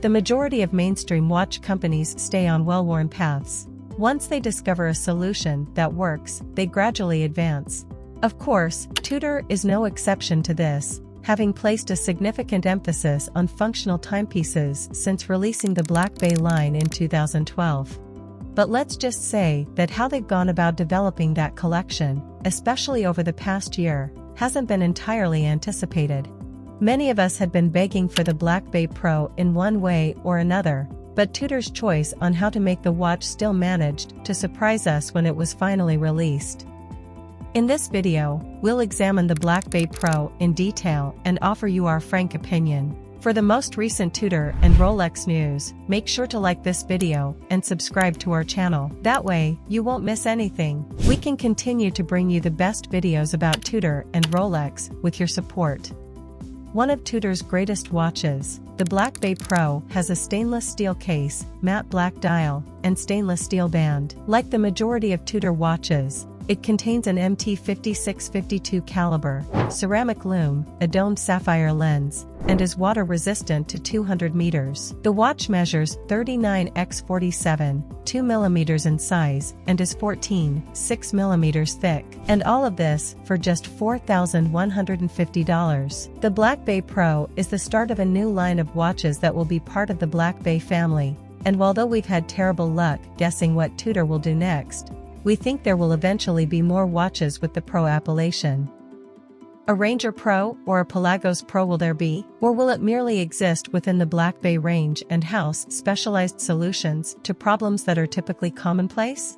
The majority of mainstream watch companies stay on well-worn paths. Once they discover a solution that works, they gradually advance. Of course, Tudor is no exception to this, having placed a significant emphasis on functional timepieces since releasing the Black Bay line in 2012. But let's just say that how they've gone about developing that collection, especially over the past year, hasn't been entirely anticipated. Many of us had been begging for the Black Bay Pro in one way or another, but Tudor's choice on how to make the watch still managed to surprise us when it was finally released. In this video, we'll examine the Black Bay Pro in detail and offer you our frank opinion. For the most recent Tudor and Rolex news, make sure to like this video and subscribe to our channel. That way, you won't miss anything. We can continue to bring you the best videos about Tudor and Rolex with your support. One of Tudor's greatest watches, the Black Bay Pro, has a stainless steel case, matte black dial, and stainless steel band. Like the majority of Tudor watches, it contains an MT5652 caliber, ceramic lume, a domed sapphire lens, and is water resistant to 200 meters. The watch measures 39 x 47, 2 mm in size, and is 14, 6 mm thick. And all of this for just $4,150. The Black Bay Pro is the start of a new line of watches that will be part of the Black Bay family. And although we've had terrible luck guessing what Tudor will do next, we think there will eventually be more watches with the Pro appellation. A Ranger Pro or a Pelagos Pro will there be? Or will it merely exist within the Black Bay range and house specialized solutions to problems that are typically commonplace?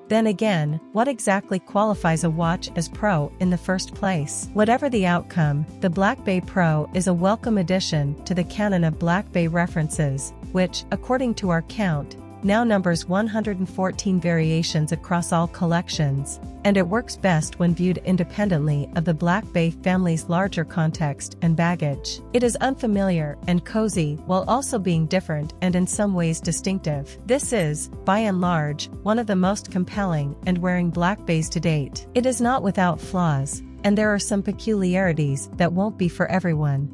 Then again, what exactly qualifies a watch as Pro in the first place? Whatever the outcome, the Black Bay Pro is a welcome addition to the canon of Black Bay references, which, according to our count, now numbers 114 variations across all collections, and it works best when viewed independently of the Black Bay family's larger context and baggage. It is unfamiliar and cozy while also being different and in some ways distinctive. This is, by and large, one of the most compelling and wearing Black Bays to date. It is not without flaws, and there are some peculiarities that won't be for everyone.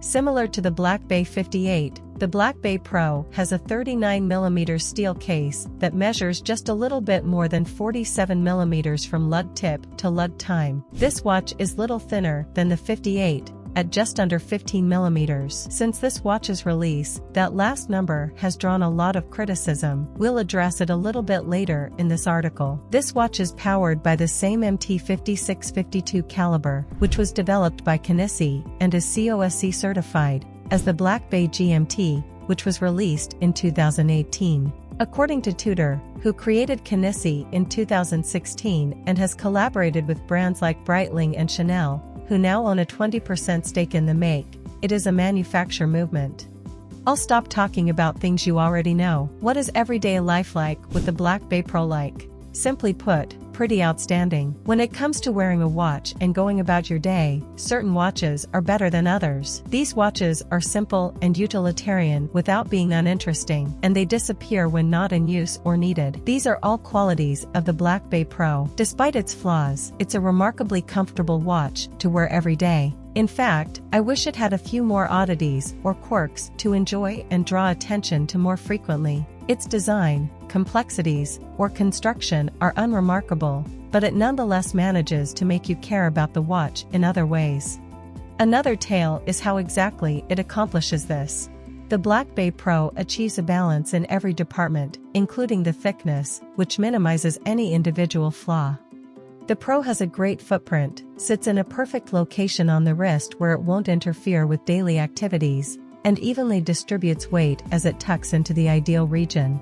Similar to the Black Bay 58, the Black Bay Pro has a 39mm steel case that measures just a little bit more than 47mm from lug tip to lug time. This watch is little thinner than the 58, at just under 15mm. Since this watch's release, that last number has drawn a lot of criticism. We'll address it a little bit later in this article. This watch is powered by the same MT5652 caliber, which was developed by Kinesi and is COSC certified, as the Black Bay GMT, which was released in 2018. According to Tudor, who created Kinesi in 2016 and has collaborated with brands like Breitling and Chanel, who now own a 20% stake in the make, it is a manufacture movement. I'll stop talking about things you already know. What is everyday life like with the Black Bay Pro like? Simply put, pretty outstanding. When it comes to wearing a watch and going about your day, certain watches are better than others. These watches are simple and utilitarian without being uninteresting, and they disappear when not in use or needed. These are all qualities of the Black Bay Pro. Despite its flaws, it's a remarkably comfortable watch to wear every day. In fact, I wish it had a few more oddities or quirks to enjoy and draw attention to more frequently. Its design, complexities, or construction are unremarkable, but it nonetheless manages to make you care about the watch in other ways. Another tale is how exactly it accomplishes this. The Black Bay Pro achieves a balance in every department, including the thickness, which minimizes any individual flaw. The Pro has a great footprint, sits in a perfect location on the wrist where it won't interfere with daily activities, and evenly distributes weight as it tucks into the ideal region.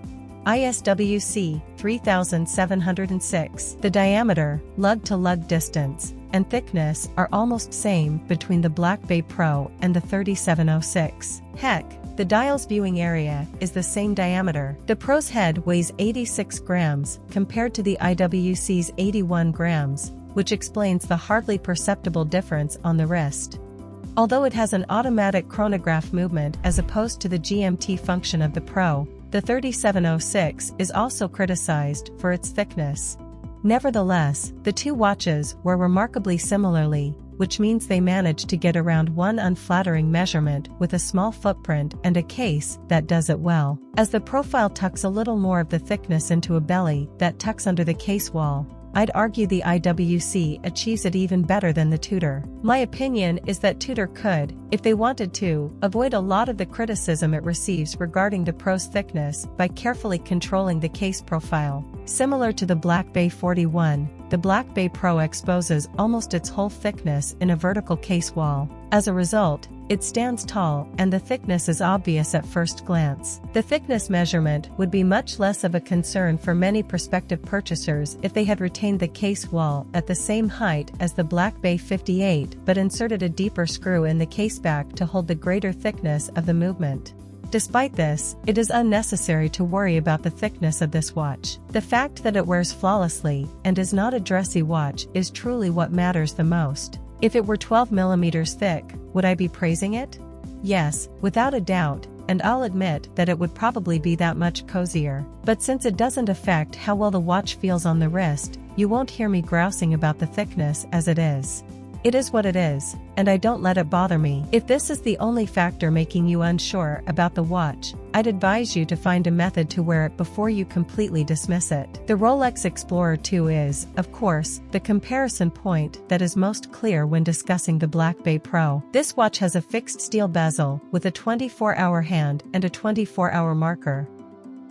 ISWC 3706. The diameter, lug-to-lug distance, and thickness are almost same between the Black Bay Pro and the 3706. Heck, the dial's viewing area is the same diameter. The Pro's head weighs 86 grams compared to the IWC's 81 grams, which explains the hardly perceptible difference on the wrist. Although it has an automatic chronograph movement as opposed to the GMT function of the Pro, the 3706 is also criticized for its thickness. Nevertheless, the two watches wear remarkably similarly, which means they managed to get around one unflattering measurement with a small footprint and a case that does it well. As the profile tucks a little more of the thickness into a belly that tucks under the case wall, I'd argue the IWC achieves it even better than the Tudor. My opinion is that Tudor could, if they wanted to, avoid a lot of the criticism it receives regarding the Pro's thickness by carefully controlling the case profile. Similar to the Black Bay 41, the Black Bay Pro exposes almost its whole thickness in a vertical case wall. As a result, it stands tall and the thickness is obvious at first glance. The thickness measurement would be much less of a concern for many prospective purchasers if they had retained the case wall at the same height as the Black Bay 58 but inserted a deeper screw in the case back to hold the greater thickness of the movement. Despite this, it is unnecessary to worry about the thickness of this watch. The fact that it wears flawlessly and is not a dressy watch is truly what matters the most. If it were 12 millimeters thick, would I be praising it? Yes, without a doubt, and I'll admit that it would probably be that much cozier. But since it doesn't affect how well the watch feels on the wrist, you won't hear me grousing about the thickness as it is. It is what it is, and I don't let it bother me. If this is the only factor making you unsure about the watch, I'd advise you to find a method to wear it before you completely dismiss it. The Rolex Explorer 2 is, of course, the comparison point that is most clear when discussing the Black Bay Pro. This watch has a fixed steel bezel with a 24-hour hand and a 24-hour marker.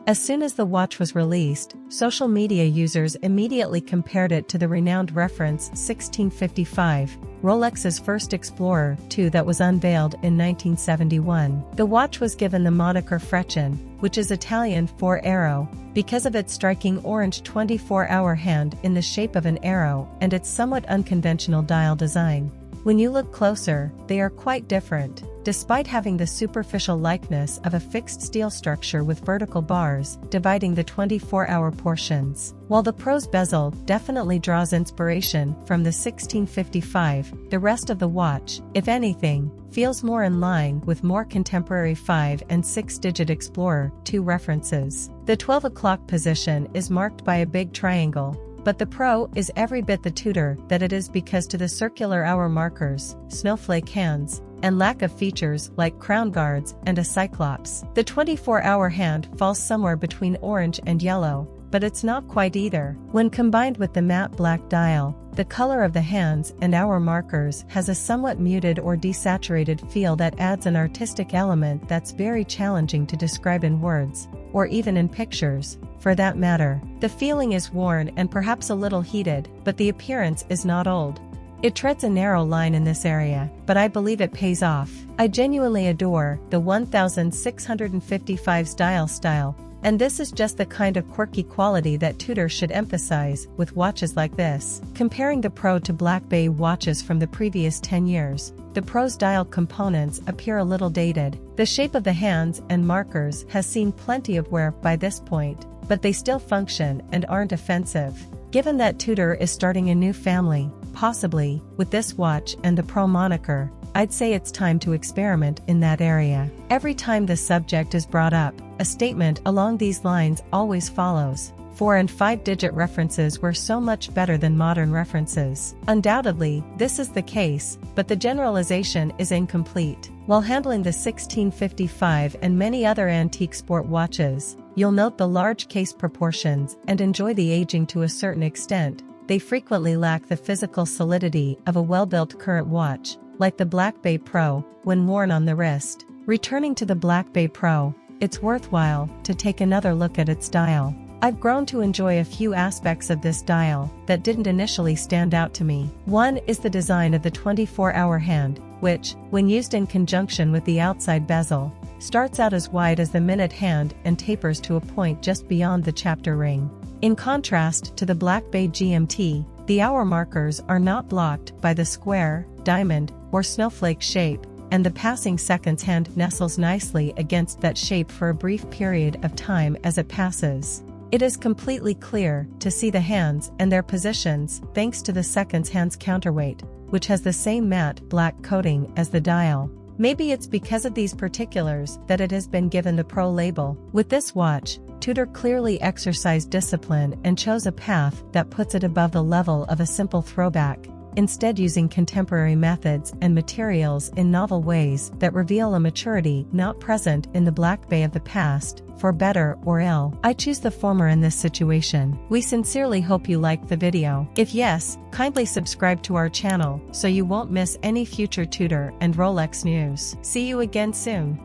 As soon as the watch was released, social media users immediately compared it to the renowned reference 1655, Rolex's first Explorer 2 that was unveiled in 1971. The watch was given the moniker Freccian, which is Italian for arrow, because of its striking orange 24-hour hand in the shape of an arrow and its somewhat unconventional dial design. When you look closer, they are quite different. Despite having the superficial likeness of a fixed steel structure with vertical bars dividing the 24-hour portions. While the Pro's bezel definitely draws inspiration from the 1655, the rest of the watch, if anything, feels more in line with more contemporary 5- and 6-digit Explorer 2 references. The 12 o'clock position is marked by a big triangle, but the Pro is every bit the Tudor that it is because to the circular hour markers, snowflake hands, and lack of features like crown guards and a cyclops. The 24-hour hand falls somewhere between orange and yellow, but it's not quite either. When combined with the matte black dial, the color of the hands and hour markers has a somewhat muted or desaturated feel that adds an artistic element that's very challenging to describe in words, or even in pictures, for that matter. The feeling is worn and perhaps a little heated, but the appearance is not old. It treads a narrow line in this area, but I believe it pays off. I genuinely adore the 1655's dial style, and this is just the kind of quirky quality that Tudor should emphasize with watches like this. Comparing the Pro to Black Bay watches from the previous 10 years, the Pro's dial components appear a little dated. The shape of the hands and markers has seen plenty of wear by this point, but they still function and aren't offensive. Given that Tudor is starting a new family, possibly, with this watch and the Pro moniker, I'd say it's time to experiment in that area. Every time the subject is brought up, a statement along these lines always follows. 4- and 5-digit references were so much better than modern references. Undoubtedly, this is the case, but the generalization is incomplete. While handling the 1655 and many other antique sport watches, you'll note the large case proportions and enjoy the aging to a certain extent. They frequently lack the physical solidity of a well-built current watch, like the Black Bay Pro, when worn on the wrist. Returning to the Black Bay Pro, it's worthwhile to take another look at its dial. I've grown to enjoy a few aspects of this dial that didn't initially stand out to me. One is the design of the 24-hour hand, which, when used in conjunction with the outside bezel, starts out as wide as the minute hand and tapers to a point just beyond the chapter ring. In contrast to the Black Bay GMT, the hour markers are not blocked by the square, diamond, or snowflake shape, and the passing seconds hand nestles nicely against that shape for a brief period of time as it passes. It is completely clear to see the hands and their positions thanks to the seconds hand's counterweight, which has the same matte black coating as the dial. Maybe it's because of these particulars that it has been given the Pro label. With this watch, Tudor clearly exercised discipline and chose a path that puts it above the level of a simple throwback. instead using contemporary methods and materials in novel ways that reveal a maturity not present in the Black Bay of the past. For better or ill, I choose the former in this situation. We sincerely hope you liked the video. If yes, kindly subscribe to our channel so you won't miss any future Tudor and Rolex news. See you again soon.